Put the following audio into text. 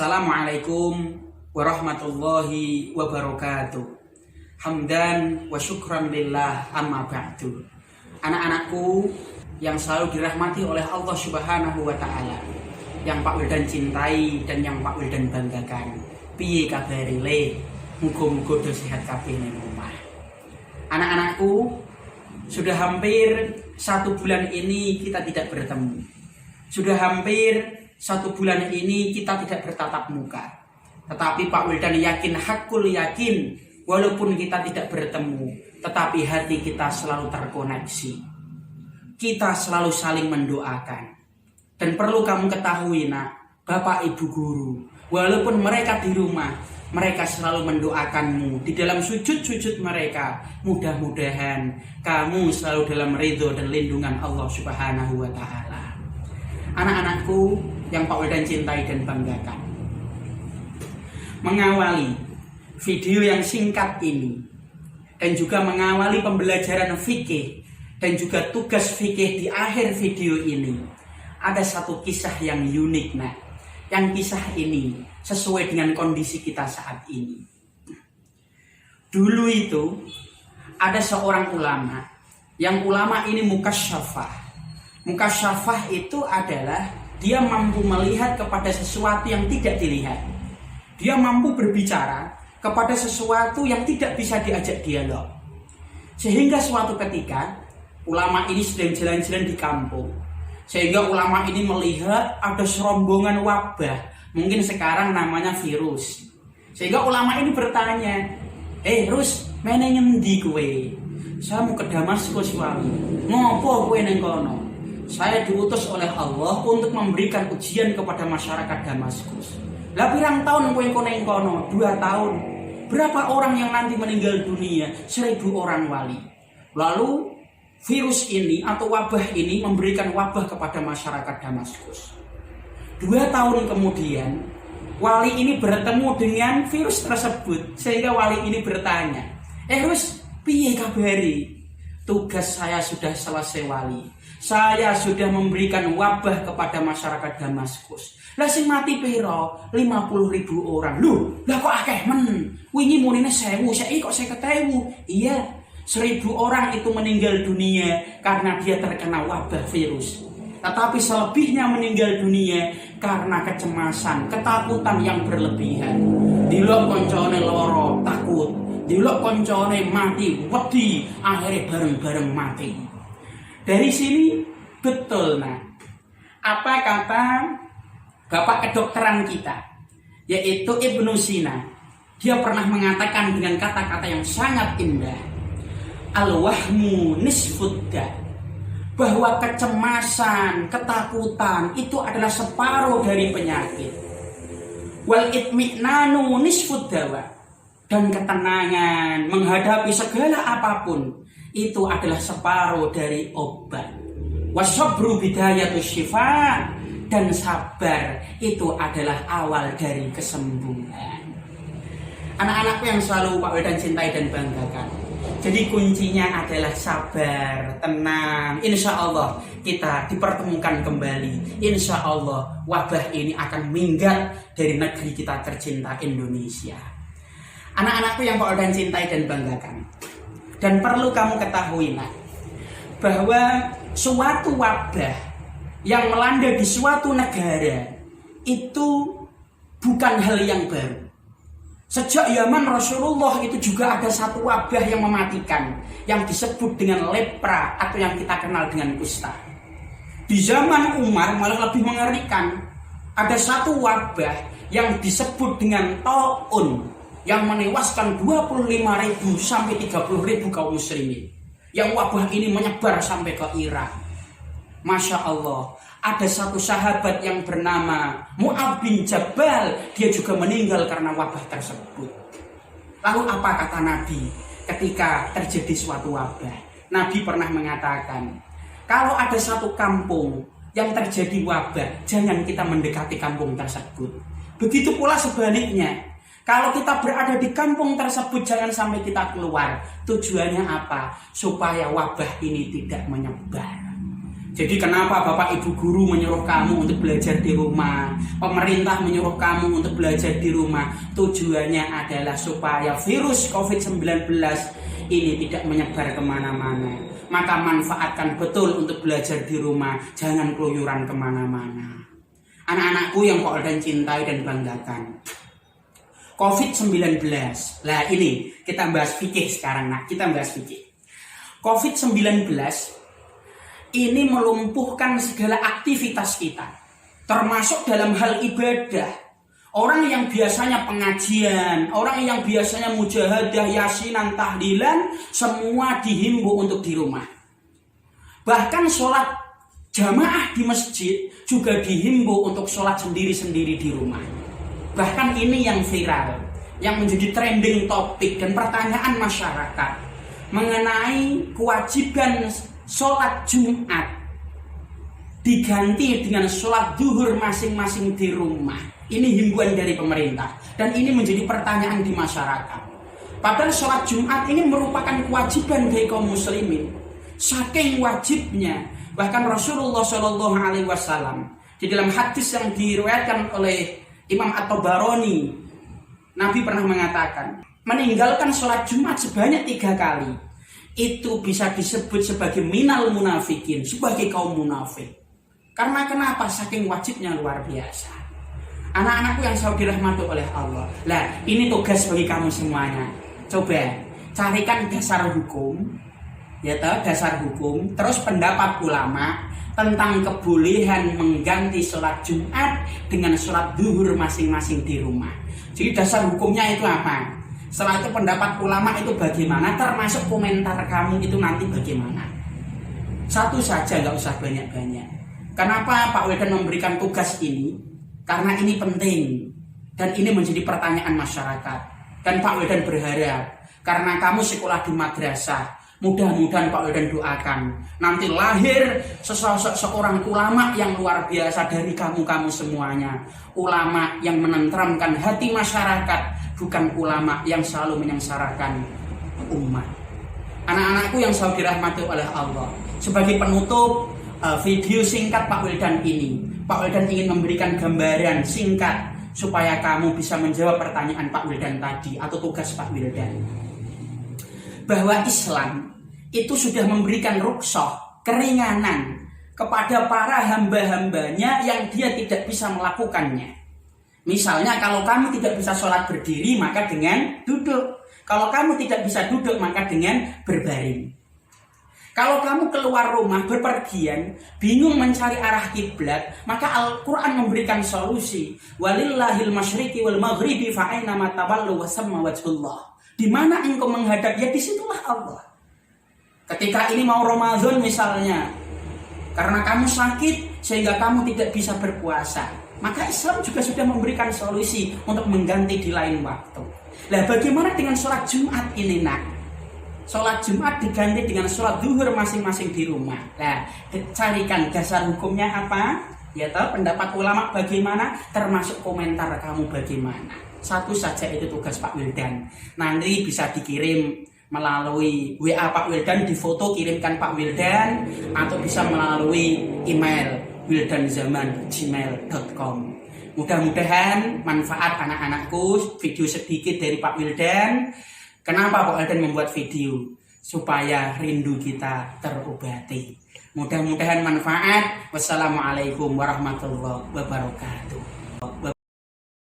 Assalamualaikum warahmatullahi wabarakatuh. Hamdan wa syukran lillah amma ba'du. Anak-anakku yang selalu dirahmati oleh Allah Subhanahu wa ta'ala, yang Pak Wildan cintai dan yang Pak Wildan banggakan. Piye kabare le? Muga-muga do sehat kabeh ning omah. Anak-anakku, sudah hampir 1 bulan ini kita tidak bertemu. Sudah hampir 1 bulan ini kita tidak bertatap muka. Tetapi Pak Wildan yakin, hakul yakin, walaupun kita tidak bertemu, tetapi hati kita selalu terkoneksi. Kita selalu saling mendoakan. Dan perlu kamu ketahui nak, Bapak Ibu guru, walaupun mereka di rumah, mereka selalu mendoakanmu di dalam sujud-sujud mereka. Mudah-mudahan kamu selalu dalam ridho dan lindungan Allah Subhanahu wa ta'ala. Anak-anakku yang Pak Wildan cintai dan banggakan, mengawali video yang singkat ini dan juga mengawali pembelajaran fikih dan juga tugas fikih di akhir video ini, ada satu kisah yang unik nah. Yang kisah ini sesuai dengan kondisi kita saat ini. Dulu itu ada seorang ulama, yang ulama ini mukasyafah. Mukasyafah itu adalah dia mampu melihat kepada sesuatu yang tidak dilihat. Dia mampu berbicara kepada sesuatu yang tidak bisa diajak dialog. Sehingga suatu ketika ulama ini sedang jalan-jalan di kampung. Sehingga ulama ini melihat ada serombongan wabah, mungkin sekarang namanya virus. Sehingga ulama ini bertanya, Rus, mana ngendi kowe? Saya mau ke Damaskus wali. Ngopo kowe neng kono? Saya diutus oleh Allah untuk memberikan ujian kepada masyarakat Damaskus. Lah pirang tahun kowe neng kono? 2 tahun. Berapa orang yang nanti meninggal dunia? 1000 orang wali. Lalu virus ini atau wabah ini memberikan wabah kepada masyarakat Damaskus. 2 tahun kemudian, wali ini bertemu dengan virus tersebut. Sehingga wali ini bertanya, Rus, piye kabari? Tugas saya sudah selesai wali. Saya sudah memberikan wabah kepada masyarakat Damaskus. Lah sing mati piro? 50.000 orang. Loh, lah kok akeh men? Wingi munine 1000, saiki kok 50.000. Iya, 1000 orang itu meninggal dunia karena dia terkena wabah virus. Tetapi selebihnya meninggal dunia karena kecemasan, ketakutan yang berlebihan. Dilok koncone loro, takut. Dilok koncone mati, wedi, akhirnya bareng-bareng mati. Dari sini betul nah, apa kata bapak kedokteran kita, yaitu Ibnu Sina. Dia pernah mengatakan dengan kata-kata yang sangat indah, al-wahmu nisfudda, bahwa kecemasan, ketakutan itu adalah separuh dari penyakit. Wal itmi'nanu nisfuddawa, dan ketenangan menghadapi segala apapun itu adalah separuh dari obat. Wasabru bidayatus syifa, dan sabar itu adalah awal dari kesembuhan. Anak-anakku yang selalu Pak Wildan cintai dan banggakan, jadi kuncinya adalah sabar, tenang. Insya Allah kita dipertemukan kembali. Insya Allah wabah ini akan minggat dari negeri kita tercinta Indonesia. Anak-anakku yang Pak Wildan cintai dan banggakan, dan perlu kamu ketahui nak, bahwa suatu wabah yang melanda di suatu negara itu bukan hal yang baru. Sejak zaman Rasulullah itu juga ada satu wabah yang mematikan, yang disebut dengan lepra atau yang kita kenal dengan kusta. Di zaman Umar malah lebih mengerikan. Ada satu wabah yang disebut dengan taun, yang menewaskan 25.000 sampai 30.000 kaum muslimin. Yang wabah ini menyebar sampai ke Irak. Masya Allah, ada satu sahabat yang bernama Mu'adz bin Jabal, dia juga meninggal karena wabah tersebut. Lalu apa kata Nabi ketika terjadi suatu wabah? Nabi pernah mengatakan, kalau ada satu kampung yang terjadi wabah, jangan kita mendekati kampung tersebut. Begitu pula sebaliknya, kalau kita berada di kampung tersebut, jangan sampai kita keluar. Tujuannya apa? Supaya wabah ini tidak menyebar. Jadi kenapa Bapak Ibu guru menyuruh kamu untuk belajar di rumah, pemerintah menyuruh kamu untuk belajar di rumah? Tujuannya adalah supaya virus COVID-19 ini tidak menyebar kemana-mana. Maka manfaatkan betul untuk belajar di rumah, jangan keluyuran kemana-mana. Anak-anakku yang Pak Wildan cintai dan banggakan, COVID-19. Lah ini kita bahas fikih sekarang. Nah, kita bahas fikih. COVID-19 ini melumpuhkan segala aktivitas kita, termasuk dalam hal ibadah. Orang yang biasanya pengajian, orang yang biasanya mujahadah, yasinan, tahlilan, semua dihimbau untuk di rumah. Bahkan sholat jamaah di masjid juga dihimbau untuk sholat sendiri-sendiri di rumah. Bahkan ini yang viral, yang menjadi trending topik dan pertanyaan masyarakat mengenai kewajiban sholat Jumat diganti dengan sholat duhur masing-masing di rumah. Ini himbauan dari pemerintah dan ini menjadi pertanyaan di masyarakat. Padahal sholat Jumat ini merupakan kewajiban bagi kaum muslimin. Saking wajibnya, bahkan Rasulullah SAW di dalam hadis yang diriwayatkan oleh Imam At-Tabarani, Nabi pernah mengatakan, meninggalkan sholat Jumat sebanyak 3 kali itu bisa disebut sebagai minal munafikin, sebagai kaum munafik. Karena kenapa? Saking wajibnya luar biasa. Anak-anakku yang selalu dirahmati oleh Allah. Lah, ini tugas bagi kamu semuanya. Coba carikan dasar hukum, ya tahu dasar hukum, terus pendapat ulama tentang kebolehan mengganti sholat Jumat dengan sholat duhur masing-masing di rumah. Jadi dasar hukumnya itu apa? Setelah itu pendapat ulama itu bagaimana, termasuk komentar kamu itu nanti bagaimana. Satu saja, nggak usah banyak-banyak. Kenapa Pak Wildan memberikan tugas ini? Karena ini penting dan ini menjadi pertanyaan masyarakat. Dan Pak Wildan berharap karena kamu sekolah di madrasah, mudah-mudahan Pak Wildan doakan nanti lahir seorang ulama yang luar biasa dari kamu semuanya. Ulama yang menenteramkan hati masyarakat, bukan ulama yang selalu menyengsarakan umat. Anak-anakku yang selalu dirahmati oleh Allah, sebagai penutup video singkat Pak Wildan ini, Pak Wildan ingin memberikan gambaran singkat supaya kamu bisa menjawab pertanyaan Pak Wildan tadi atau tugas Pak Wildan. Bahwa Islam itu sudah memberikan rukhsah, keringanan kepada para hamba-hambanya yang dia tidak bisa melakukannya. Misalnya kalau kamu tidak bisa sholat berdiri maka dengan duduk. Kalau kamu tidak bisa duduk maka dengan berbaring. Kalau kamu keluar rumah berpergian, bingung mencari arah kiblat, maka Al-Quran memberikan solusi. Walillahil masyriqi wal maghribi fa'aina ma tawallu wa samma wajhullah. Di mana engkau menghadap, ya disitulah Allah. Ketika ini mau Ramadan misalnya, karena kamu sakit sehingga kamu tidak bisa berpuasa, maka Islam juga sudah memberikan solusi untuk mengganti di lain waktu. Nah, bagaimana dengan sholat Jumat ini, nak? Sholat Jumat diganti dengan sholat duhur masing-masing di rumah. Nah, carikan dasar hukumnya apa? Ya tahu pendapat ulama bagaimana, termasuk komentar kamu bagaimana. Satu saja itu tugas Pak Wildan. Nanti bisa dikirim melalui WA Pak Wildan, di foto kirimkan Pak Wildan, atau bisa melalui email wildanzaman@gmail.com. Mudah-mudahan manfaat anak-anakku video sedikit dari Pak Wildan. Kenapa Pak Wildan membuat video? Supaya rindu kita terobati. Mudah-mudahan manfaat. Wassalamualaikum warahmatullahi wabarakatuh.